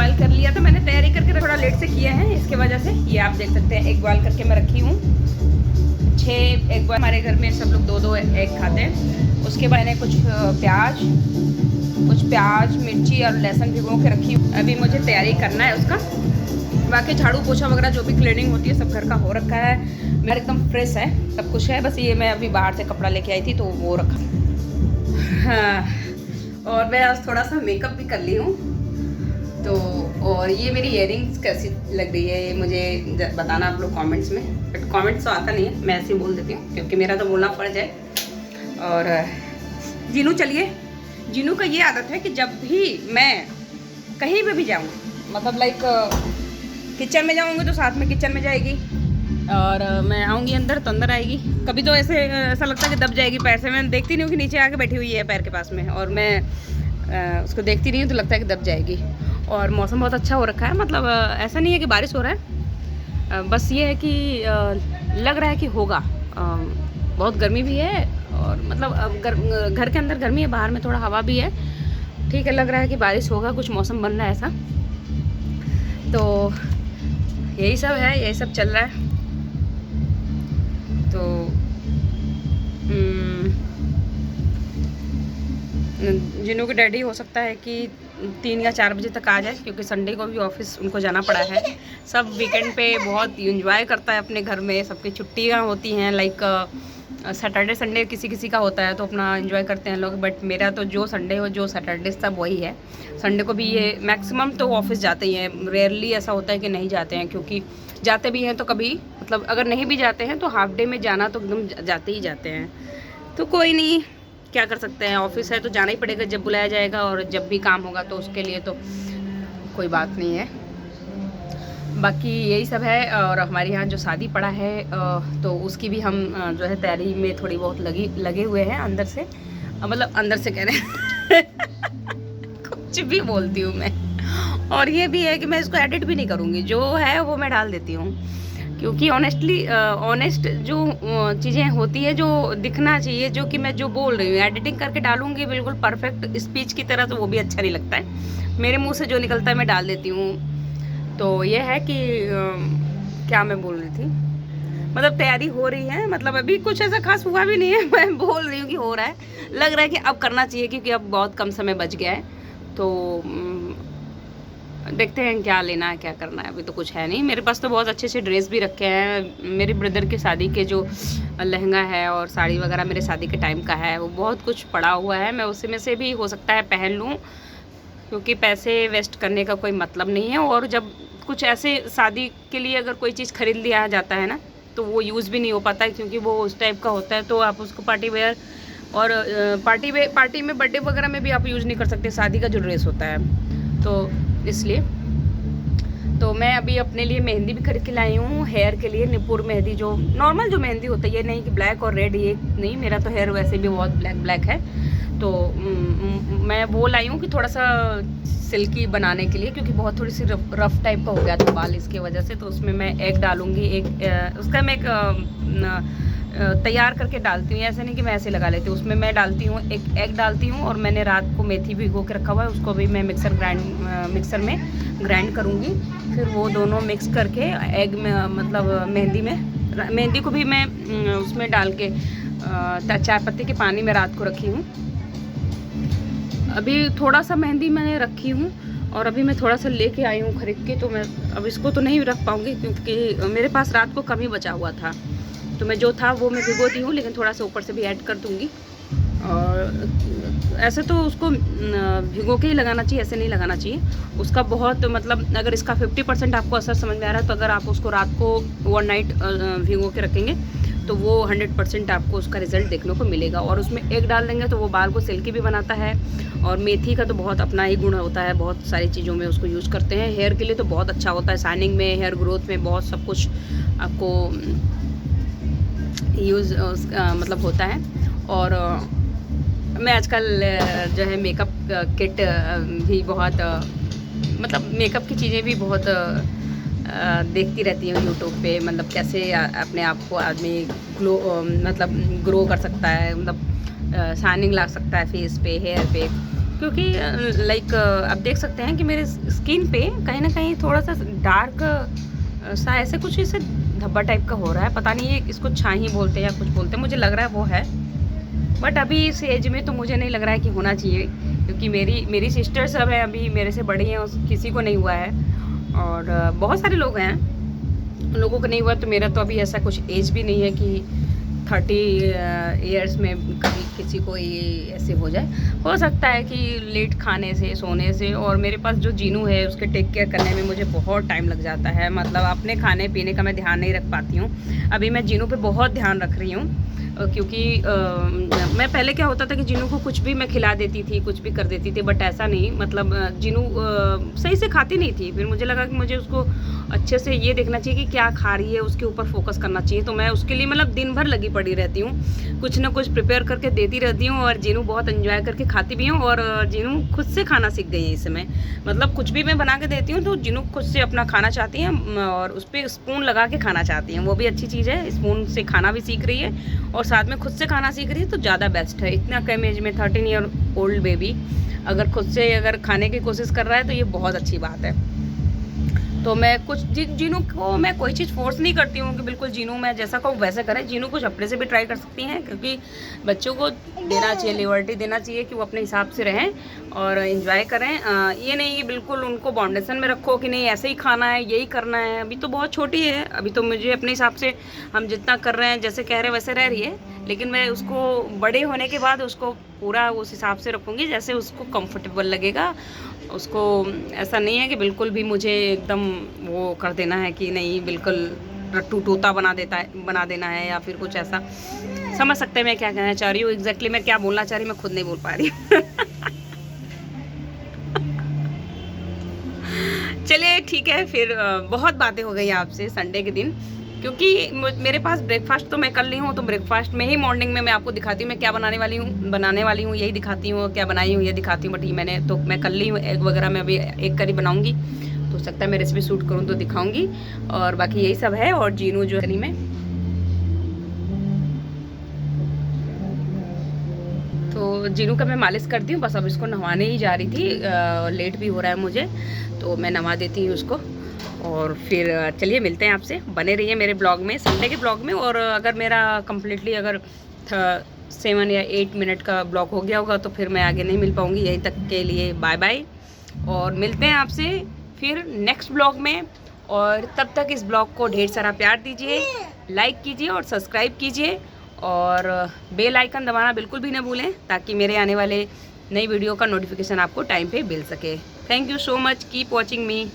Boil कर लिया था मैंने, तैयारी करके थोड़ा लेट से किया है इसके वजह से। ये आप देख सकते हैं एग बॉयल करके मैं रखी हूँ। 6 एग बॉयल, हमारे घर में सब लोग 2-2 एग खाते हैं। उसके बाद मैंने कुछ प्याज मिर्ची और लहसुन भिगो के रखी हूँ। अभी मुझे तैयारी करना है उसका। बाकी झाड़ू पोछा वगैरह जो भी क्लीनिंग होती है सब घर का हो रखा है। मेरा एकदम फ्रेश है, सब कुछ है। बस ये मैं अभी बाहर से कपड़ा लेके आई थी तो वो रखा। हाँ, और मैं आज थोड़ा सा मेकअप भी कर ली हूँ। तो और ये मेरी इयररिंग्स कैसी लग रही है ये मुझे बताना आप लोग कमेंट्स में। बट कमेंट्स तो आता नहीं है, मैं ऐसे ही बोल देती हूँ क्योंकि मेरा तो बोलना पड़ जाए। और जीनू, चलिए, जीनू का ये आदत है कि जब भी मैं कहीं पे भी जाऊँ, मतलब लाइक किचन में जाऊँगी तो साथ में किचन में जाएगी, और मैं आऊँगी अंदर तो अंदर आएगी। कभी तो ऐसा लगता है कि दब जाएगी पैर से। मैं देखती नहीं हूँ कि नीचे आके बैठी हुई है पैर के पास में, और मैं उसको देखती नहीं हूँ तो लगता है कि दब जाएगी। और मौसम बहुत अच्छा हो रखा है, मतलब ऐसा नहीं है कि बारिश हो रहा है, बस ये है कि लग रहा है कि होगा। बहुत गर्मी भी है, और मतलब घर के अंदर गर्मी है, बाहर में थोड़ा हवा भी है। ठीक है, लग रहा है कि बारिश होगा, कुछ मौसम बन रहा है ऐसा। तो यही सब है, यही सब चल रहा है। तो जिनों के डैडी हो सकता है कि 3 या 4 बजे तक आ जाए, क्योंकि संडे को भी ऑफिस उनको जाना पड़ा है। सब वीकेंड पे बहुत एंजॉय करता है अपने घर में, सबकी छुट्टियां होती हैं, लाइक सैटरडे संडे किसी किसी का होता है तो अपना एंजॉय करते हैं लोग। बट मेरा तो जो संडे हो जो सैटरडे सब वही है। संडे को भी ये मैक्सिमम तो ऑफिस जाते ही हैं, रेयरली ऐसा होता है कि नहीं जाते हैं, क्योंकि जाते भी हैं तो कभी, मतलब अगर नहीं भी जाते हैं तो हाफ डे में जाना तो एकदम जाते ही जाते हैं। तो कोई नहीं, क्या कर सकते हैं, ऑफिस है तो जाना ही पड़ेगा जब बुलाया जाएगा, और जब भी काम होगा तो उसके लिए तो कोई बात नहीं है। बाकी यही सब है। और हमारे यहाँ जो शादी पड़ा है तो उसकी भी हम जो है तैयारी में थोड़ी बहुत लगे हुए हैं अंदर से, मतलब अंदर से कह रहे हैं कुछ भी बोलती हूँ मैं। और ये भी है कि मैं इसको एडिट भी नहीं करूँगी, जो है वो मैं डाल देती हूँ, क्योंकि ऑनेस्ट जो चीज़ें होती है, जो दिखना चाहिए, जो कि मैं जो बोल रही हूँ, एडिटिंग करके डालूंगी बिल्कुल परफेक्ट स्पीच की तरह, तो वो भी अच्छा नहीं लगता है। मेरे मुंह से जो निकलता है मैं डाल देती हूँ। तो ये है कि क्या मैं बोल रही थी, मतलब तैयारी हो रही है, मतलब अभी कुछ ऐसा खास हुआ भी नहीं है, मैं बोल रही हूँ कि हो रहा है। लग रहा है कि अब करना चाहिए, क्योंकि अब बहुत कम समय बच गया है। तो देखते हैं क्या लेना है क्या करना है। अभी तो कुछ है नहीं मेरे पास, तो बहुत अच्छे अच्छे ड्रेस भी रखे हैं। मेरे ब्रदर के शादी के जो लहंगा है और साड़ी वगैरह मेरे शादी के टाइम का है, वो बहुत कुछ पड़ा हुआ है। मैं उसी में से भी हो सकता है पहन लूँ, क्योंकि पैसे वेस्ट करने का कोई मतलब नहीं है। और जब कुछ ऐसे शादी के लिए अगर कोई चीज़ खरीद लिया जाता है ना, तो वो यूज़ भी नहीं हो पाता है, क्योंकि वो उस टाइप का होता है। तो आप उसको पार्टी वेयर और पार्टी में बर्थडे वगैरह में भी आप यूज़ नहीं कर सकते, शादी का जो ड्रेस होता है। तो इसलिए तो मैं अभी अपने लिए मेहंदी भी खरीद के लाई हूँ, हेयर के लिए निपुर मेहंदी, जो नॉर्मल जो मेहंदी होता है, ये नहीं कि ब्लैक और रेड, ये नहीं। मेरा तो हेयर वैसे भी बहुत ब्लैक है, तो मैं वो लाई हूँ कि थोड़ा सा सिल्की बनाने के लिए, क्योंकि बहुत थोड़ी सी रफ टाइप का हो गया था बाल इसकी वजह से। तो उसमें मैं एग डालूँगी, उसका मैं एक तैयार करके डालती हूँ, ऐसे नहीं कि मैं ऐसे लगा लेती हूँ। उसमें मैं डालती हूँ एक एग डालती हूँ, और मैंने रात को मेथी भिगो के रखा हुआ है, उसको भी मैं मिक्सर में ग्राइंड करूँगी। फिर वो दोनों मिक्स करके एग में, मतलब मेहंदी को भी मैं उसमें डाल के चाय पत्ती के पानी में रात को रखी हूँ। अभी थोड़ा सा मेहंदी मैंने रखी हूँ, और अभी मैं थोड़ा सा लेके आई हूँ खरीद के। तो मैं अब इसको तो नहीं रख पाऊँगी, क्योंकि मेरे पास रात को कम ही बचा हुआ था। तो मैं जो था वो मैं भिगोती हूँ, लेकिन थोड़ा सा ऊपर से भी ऐड कर दूँगी। और ऐसे तो उसको भिगो के ही लगाना चाहिए, ऐसे नहीं लगाना चाहिए। उसका बहुत, मतलब अगर इसका 50% आपको असर समझ में आ रहा है, तो अगर आप उसको रात को ओवरनाइट भिगो के रखेंगे तो वो 100% आपको उसका रिज़ल्ट देखने को मिलेगा। और उसमें एग डाल देंगे तो वो बाल को सिल्की भी बनाता है। और मेथी का तो बहुत अपना ही गुण होता है, बहुत सारी चीज़ों में उसको यूज़ करते हैं। हेयर के लिए तो बहुत अच्छा होता है, शाइनिंग में, हेयर ग्रोथ में, बहुत सब कुछ आपको यूज़ मतलब होता है। और मैं आजकल जो है मेकअप किट भी बहुत, मतलब मेकअप की चीज़ें भी बहुत देखती रहती हूँ यूट्यूब पे, मतलब कैसे अपने आप को आदमी मतलब ग्रो कर सकता है, मतलब शाइनिंग ला सकता है फेस पे, हेयर पे। क्योंकि लाइक आप देख सकते हैं कि मेरे स्किन पे कहीं ना कहीं थोड़ा सा डार्क सा ऐसे कुछ इसे धब्बा टाइप का हो रहा है। पता नहीं ये इसको छाई बोलते हैं या कुछ बोलते हैं, मुझे लग रहा है वो है। बट अभी इस एज में तो मुझे नहीं लग रहा है कि होना चाहिए, क्योंकि मेरी सिस्टर सब है अभी मेरे से बड़ी हैं, किसी को नहीं हुआ है। और बहुत सारे लोग हैं उन लोगों को नहीं हुआ, तो मेरा तो अभी ऐसा कुछ एज भी नहीं है कि 30 ईयर्स में कभी किसी को ये ऐसे हो जाए। हो सकता है कि लेट खाने से, सोने से, और मेरे पास जो जीनू है उसके टेक केयर करने में मुझे बहुत टाइम लग जाता है। मतलब अपने खाने पीने का मैं ध्यान नहीं रख पाती हूँ। अभी मैं जीनू पे बहुत ध्यान रख रही हूँ, क्योंकि मैं पहले क्या होता था कि जीनू को कुछ भी मैं खिला देती थी, कुछ भी कर देती थी, बट ऐसा नहीं। मतलब जीनू सही से खाती नहीं थी। फिर मुझे लगा कि मुझे उसको अच्छे से ये देखना चाहिए कि क्या खा रही है, उसके ऊपर फोकस करना चाहिए। तो मैं उसके लिए मतलब दिन भर लगी पड़ी रहती हूँ, कुछ ना कुछ प्रिपेयर करके देती रहती हूँ, और जीनू बहुत एंजॉय करके खाती भी हूँ। और जीनू खुद से खाना सीख गई है इस समय। मतलब कुछ भी मैं बना के देती हूँ तो जीनू खुद से अपना खाना चाहती हैं, और उस पर स्पून लगा के खाना चाहती हैं। वो भी अच्छी चीज़ है, स्पून से खाना भी सीख रही है और साथ में खुद से खाना सीख रही है, तो ज़्यादा बेस्ट है। इतना कम एज में 13 ईयर ओल्ड बेबी अगर खुद से अगर खाने की कोशिश कर रहा है तो ये बहुत अच्छी बात है। तो मैं कुछ जीनू को मैं कोई चीज़ फोर्स नहीं करती हूँ कि बिल्कुल जीनू मैं जैसा कहूँ वैसे करें। जीनू कुछ अपने से भी ट्राई कर सकती हैं, क्योंकि बच्चों को देना चाहिए, लिबर्टी देना चाहिए कि वो अपने हिसाब से रहें और इन्जॉय करें। ये नहीं कि बिल्कुल उनको बाउंडेशन में रखो कि नहीं ऐसे ही खाना है, यही करना है। अभी तो बहुत छोटी है, अभी तो मुझे अपने हिसाब से हम जितना कर रहे हैं, जैसे कह रहे हैं वैसे रह रही है। लेकिन मैं उसको बड़े होने के बाद उसको पूरा उस हिसाब से रखूँगी जैसे उसको कंफर्टेबल लगेगा। उसको ऐसा नहीं है कि बिल्कुल भी मुझे एकदम वो कर देना है कि नहीं बिल्कुल रट्टू तोता बना देना है, या फिर कुछ ऐसा। समझ सकते हैं मैं क्या कहना चाह रही हूँ, एग्जैक्टली मैं क्या बोलना चाह रही हूँ मैं खुद नहीं बोल पा रही हूँ। चलिए ठीक है, फिर बहुत बातें हो गई आपसे संडे के दिन, क्योंकि मेरे पास ब्रेकफास्ट तो मैं कर ली हूँ। तो ब्रेकफास्ट में ही मॉर्निंग में मैं आपको दिखाती हूँ मैं क्या बनाने वाली हूँ यही दिखाती हूँ, क्या बनाई हूँ ये दिखाती हूँ। बट ये मैंने तो मैं कर ली हूँ, एग वगैरह मैं अभी एग करी बनाऊँगी, तो हो सकता है मैं रेसिपी शूट करूँ तो दिखाऊँगी। और बाकी यही सब है। और जीनू जो है में तो जीनू का मैं मालिश करती हूँ बस। अब इसको नहवाने ही जा रही थी, लेट भी हो रहा है मुझे, तो मैं नहवा देती हूँ उसको। और फिर चलिए मिलते हैं आपसे, बने रहिए मेरे ब्लॉग में, संडे के ब्लॉग में। और अगर मेरा कम्प्लीटली अगर 7 या 8 मिनट का ब्लॉग हो गया होगा तो फिर मैं आगे नहीं मिल पाऊँगी। यहीं तक के लिए बाय बाय, और मिलते हैं आपसे फिर नेक्स्ट ब्लॉग में। और तब तक इस ब्लॉग को ढेर सारा प्यार दीजिए, लाइक कीजिए और सब्सक्राइब कीजिए, और बेल आइकन दबाना बिल्कुल भी ना भूलें, ताकि मेरे आने वाले नई वीडियो का नोटिफिकेशन आपको टाइम पे मिल सके। Thank you so much, keep watching me.